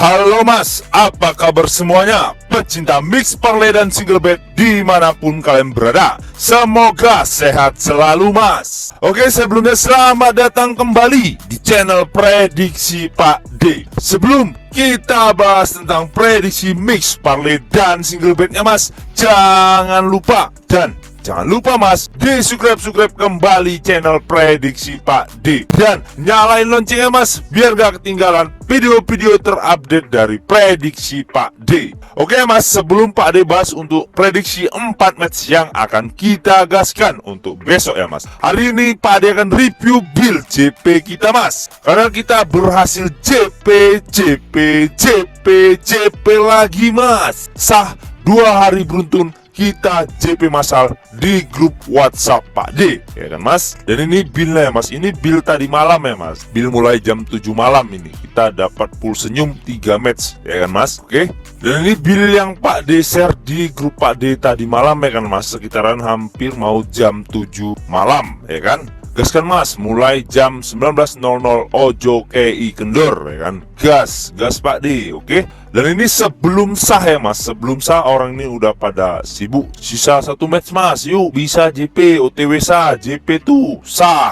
Halo mas, apa kabar semuanya? Pecinta mix parlay dan single bet dimanapun kalian berada, semoga sehat selalu mas. Oke, sebelumnya selamat datang kembali di channel Prediksi Pak D. Sebelum kita bahas tentang prediksi mix parlay dan single betnya mas, jangan lupa mas, di-subscribe kembali channel Prediksi Pak D. Dan nyalain loncengnya mas, biar gak ketinggalan video-video terupdate dari Prediksi Pak D. Oke mas, sebelum Pak D bahas untuk prediksi 4 match yang akan kita gaskan untuk besok ya mas, hari ini Pak D akan review build JP kita mas. Karena kita berhasil JP lagi mas. Sah 2 hari beruntun kita JP masal di grup WhatsApp Pak D, ya kan mas. Dan ini buildnya ya mas, ini build tadi malam ya mas, build mulai jam 7 malam ini kita dapat full senyum 3 match ya kan mas. Oke, dan ini build yang Pak D share di grup Pak D tadi malam ya kan mas, sekitaran hampir mau jam 7 malam ya kan. Gaskan mas, mulai jam 19.00 ojo kei kendor ya kan. Gas Pak D, oke. Dan ini sebelum sah ya mas, sebelum sah orang ini udah pada sibuk. Sisa 1 match mas, yuk bisa JP, OTW sah, JP tuh sah,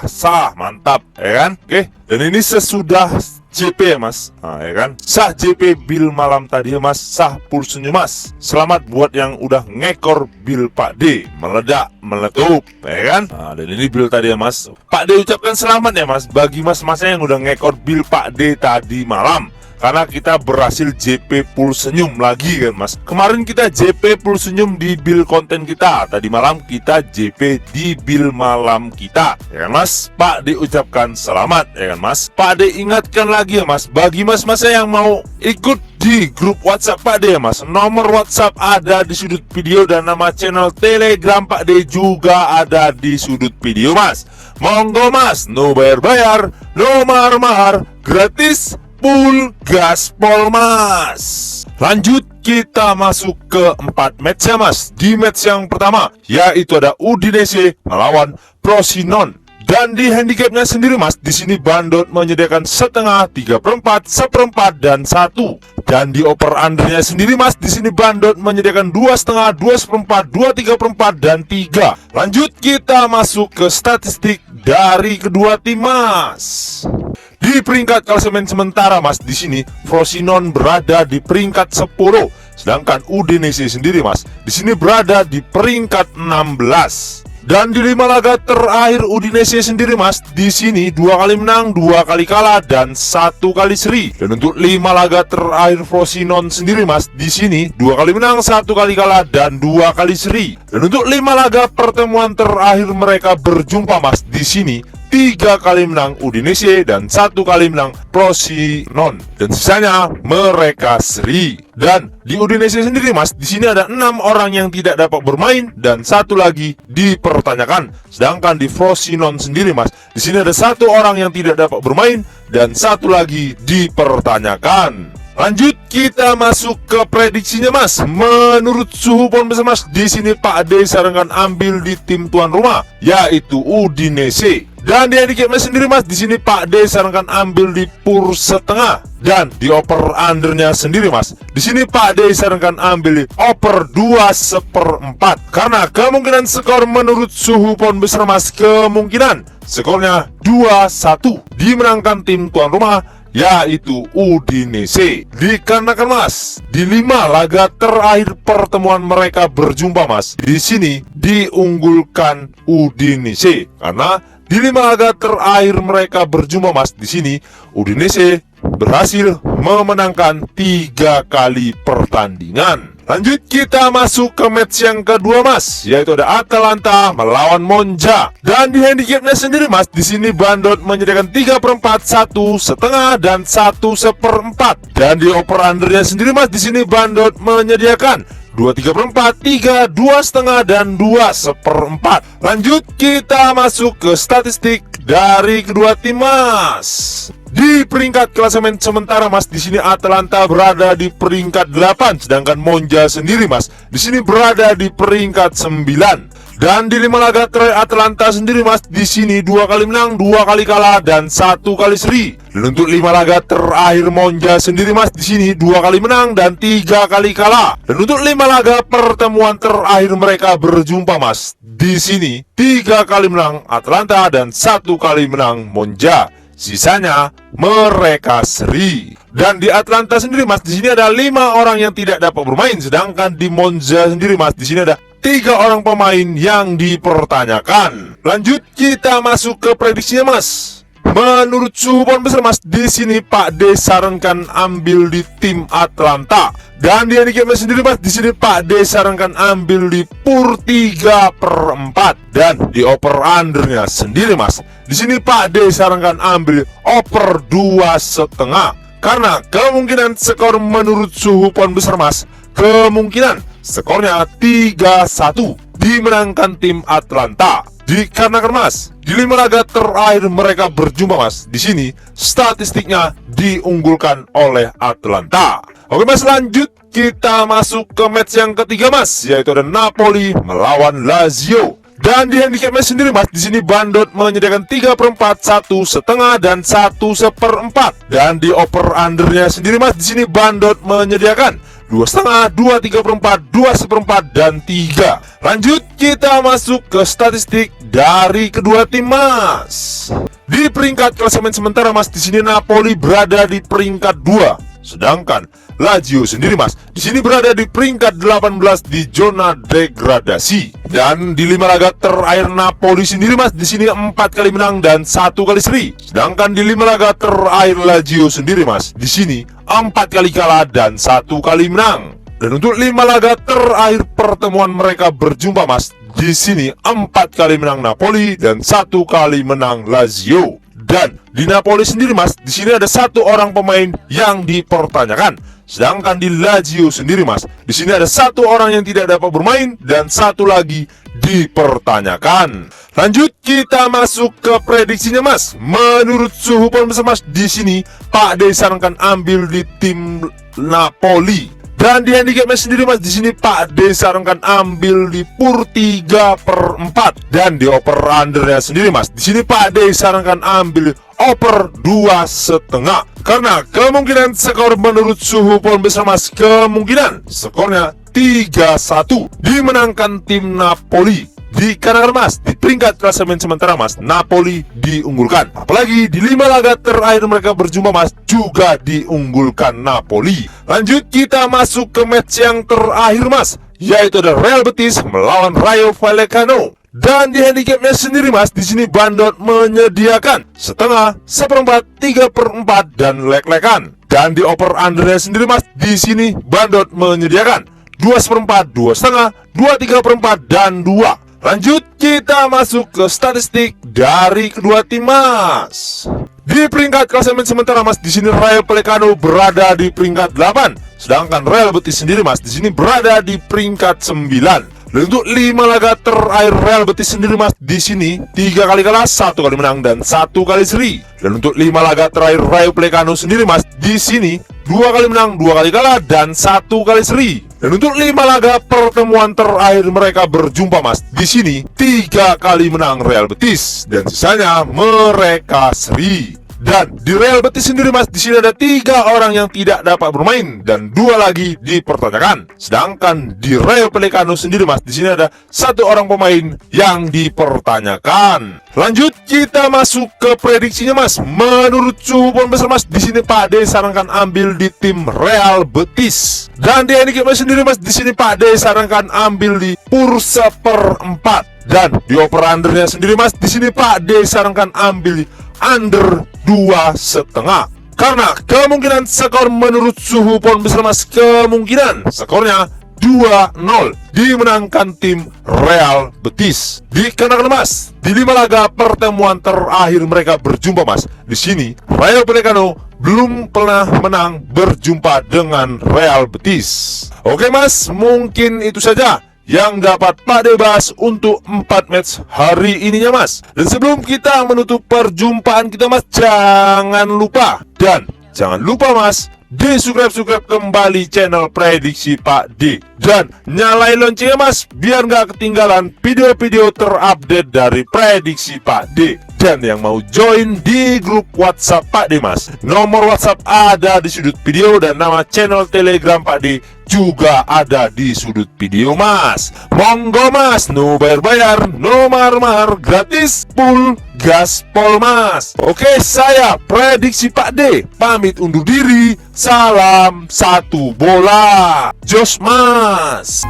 mantap ya kan. Oke, dan ini sesudah JP ya mas, nah, ya kan, sah JP build malam tadi ya mas, sah full senyum mas. Selamat buat yang udah ngekor build Pak D, meledak, meletup ya kan. Nah, dan ini build tadi ya mas, Pak D ucapkan selamat ya mas bagi mas-masnya yang udah ngekor build Pak D tadi malam, karena kita berhasil JP full senyum lagi kan mas. Kemarin kita JP full senyum di build konten kita, tadi malam kita JP di build malam kita ya kan mas. Pak D ucapkan selamat ya kan mas. Pak D ingatkan lagi ya mas, bagi mas-masnya yang mau ikut di grup WhatsApp Pak D ya mas, nomor WhatsApp ada di sudut video dan nama channel Telegram Pak D juga ada di sudut video mas. Monggo mas, no bayar-bayar, no mahar-mahar, gratis, full gaspol mas. Lanjut kita masuk ke 4 match ya mas. Di match yang pertama yaitu ada Udinese melawan Frosinone. Dan di handicapnya sendiri mas, di sini Bandot menyediakan setengah, 3/4, 1/4 dan 1. Dan di over undernya sendiri mas, di sini Bandot menyediakan 2,5, 2/4, 2/3/4 dan 3. Lanjut kita masuk ke statistik dari kedua tim mas. Di peringkat klasemen sementara mas, di sini Frosinone berada di peringkat 10, sedangkan Udinese sendiri mas, di sini berada di peringkat 16. Dan di 5 laga terakhir Udinese sendiri mas, di sini 2 kali menang, 2 kali kalah dan 1 kali seri. Dan untuk 5 laga terakhir Frosinone sendiri mas, di sini 2 kali menang, 1 kali kalah dan 2 kali seri. Dan untuk 5 laga pertemuan terakhir mereka berjumpa mas, di sini 3 kali menang Udinese dan 1 kali menang Frosinone, dan sisanya mereka seri. Dan di Udinese sendiri mas, di sini ada 6 orang yang tidak dapat bermain dan 1 lagi dipertanyakan. Sedangkan di Frosinone sendiri mas, di sini ada 1 orang yang tidak dapat bermain dan 1 lagi dipertanyakan. Lanjut kita masuk ke prediksinya mas. Menurut suhu pon besar mas, di sini Pak D sarankan ambil di tim tuan rumah yaitu Udinese. Dan di handicapnya sendiri mas, di sini Pak D sarankan ambil di pur setengah. Dan di over undernya sendiri mas, di sini Pak D sarankan ambil di over 2/4. Karena kemungkinan skor menurut suhu pon besar mas, kemungkinan skornya 2-1 dimenangkan tim tuan rumah yaitu Udinese. Dikarenakan mas, di 5 laga terakhir pertemuan mereka berjumpa mas, di sini diunggulkan Udinese. Karena di 5 laga terakhir mereka berjumpa mas, di sini Udinese berhasil memenangkan 3 kali pertandingan. Lanjut kita masuk ke match yang kedua mas, yaitu ada Atalanta melawan Monza. Dan di handicapnya sendiri mas, di sini Bandot menyediakan 3/4, 1,5 dan 1/4. Dan di over undernya sendiri mas, di sini Bandot menyediakan 2/3/4, 3, 2,5 dan 2/4. Lanjut kita masuk ke statistik dari kedua tim mas. Di peringkat klasemen sementara mas, di sini Atalanta berada di peringkat 8, sedangkan Monza sendiri mas, di sini berada di peringkat 9. Dan di 5 laga terakhir Atlanta sendiri mas, di sini 2 kali menang, 2 kali kalah dan 1 kali seri. Dan untuk 5 laga terakhir Monza sendiri mas, di sini 2 kali menang dan 3 kali kalah. Dan untuk 5 laga pertemuan terakhir mereka berjumpa mas, di sini 3 kali menang Atlanta dan 1 kali menang Monza. Sisanya mereka seri. Dan di Atlanta sendiri mas, di sini ada 5 orang yang tidak dapat bermain, sedangkan di Monza sendiri mas, di sini ada 3 orang pemain yang dipertanyakan. Lanjut kita masuk ke prediksinya mas. Menurut suhu pohon besar mas, di sini Pak D sarankan ambil di tim Atlanta. Dan di handicap sendiri mas, di sini Pak D sarankan ambil di PUR 3/4. Dan di over undernya sendiri mas, di sini Pak D sarankan ambil over 2,5. Karena kemungkinan skor menurut suhu pohon besar mas, kemungkinan skornya 3-1 dimenangkan tim Atlanta. Dikarenakan mas, di 5 laga terakhir mereka berjumpa mas, di sini statistiknya diunggulkan oleh Atlanta. Oke mas, lanjut kita masuk ke match yang ketiga mas, yaitu ada Napoli melawan Lazio. Dan di handicap match sendiri mas, di sini Bandot menyediakan 3/4, 1,5 dan 1/4. Dan di over undernya sendiri mas, di sini Bandot menyediakan 2,5, 2,3/4, 2/4 dan 3. Lanjut kita masuk ke statistik dari kedua tim mas. Di peringkat klasemen sementara mas, di sini Napoli berada di peringkat 2, sedangkan Lazio sendiri mas, di sini berada di peringkat 18 di zona degradasi. Dan di 5 laga terakhir Napoli sendiri mas, di sini 4 kali menang dan 1 kali seri. Sedangkan di 5 laga terakhir Lazio sendiri mas, di sini 4 kali kalah dan 1 kali menang. Dan untuk 5 laga terakhir pertemuan mereka berjumpa mas, di sini 4 kali menang Napoli dan 1 kali menang Lazio. Dan di Napoli sendiri mas, di sini ada 1 orang pemain yang dipertanyakan. Sedangkan di Lazio sendiri mas, di sini ada 1 orang yang tidak dapat bermain dan 1 lagi dipertanyakan. Lanjut kita masuk ke prediksinya mas. Menurut suhu pohon besar mas, di sini Pak D sarankan ambil di tim Napoli. Dan di handicap match sendiri mas, di sini Pak D sarankan ambil di PUR 3/4. Dan di over undernya sendiri mas, di sini Pak D sarankan ambil over 2,5. Karena kemungkinan skor menurut suhu pohon besar mas, kemungkinan skornya 3-1 dimenangkan tim Napoli. Dikarenakan mas, di peringkat klasemen sementara mas, Napoli diunggulkan. Apalagi di 5 laga terakhir mereka berjumpa mas, juga diunggulkan Napoli. Lanjut kita masuk ke match yang terakhir mas, yaitu ada Real Betis melawan Rayo Vallecano. Dan di handicapnya sendiri mas, di sini Bandot menyediakan 1/2, 1/4, 3/4 dan lek-lekan. Dan di over undernya sendiri mas, di sini Bandot menyediakan 2/4, 2,5, 2/3/4 dan 2. Lanjut kita masuk ke statistik dari kedua tim mas. Di peringkat klasemen sementara mas, di sini Rayo Vallecano berada di peringkat 8, sedangkan Real Betis sendiri mas, di sini berada di peringkat 9. Dan untuk 5 laga terakhir Real Betis sendiri mas, di sini 3 kali kalah, 1 kali menang dan 1 kali seri. Dan untuk 5 laga terakhir Rayo Vallecano sendiri mas, di sini 2 kali menang, 2 kali kalah dan 1 kali seri. Dan untuk 5 laga pertemuan terakhir mereka berjumpa mas, di sini 3 kali menang Real Betis dan sisanya mereka seri. Dan di Real Betis sendiri mas, di sini ada 3 orang yang tidak dapat bermain dan 2 lagi dipertanyakan. Sedangkan di Rayo Vallecano sendiri mas, di sini ada 1 orang pemain yang dipertanyakan. Lanjut kita masuk ke prediksinya mas. Menurut suhu pohon besar mas, di sini Pak D sarankan ambil di tim Real Betis. Dan di handicap sendiri mas, di sini Pak D sarankan ambil di PUR 1/4. Dan di over undernya sendiri mas, di sini Pak D sarankan ambil di under 2,5. Karena kemungkinan skor menurut suhu pohon besar mas, kemungkinan skornya 2-0 dimenangkan tim Real Betis. Dikarenakan mas, di 5 laga pertemuan terakhir mereka berjumpa mas, di sini Rayo Vallecano belum pernah menang berjumpa dengan Real Betis. Oke mas, mungkin itu saja yang dapat Pak D bahas untuk 4 match hari ininya mas. Dan sebelum kita menutup perjumpaan kita mas, jangan lupa mas di subscribe kembali channel Prediksi Pak D, dan nyalain loncengnya mas, biar nggak ketinggalan video-video terupdate dari Prediksi Pak D. Dan yang mau join di grup WhatsApp Pak D mas, nomor WhatsApp ada di sudut video, dan nama channel Telegram Pak D juga ada di sudut video mas. Monggo mas, no bayar-bayar, no mahar-mahar, gratis, full gaspol mas. Oke, saya Prediksi Pak D pamit undur diri. Salam satu bola, jos mas.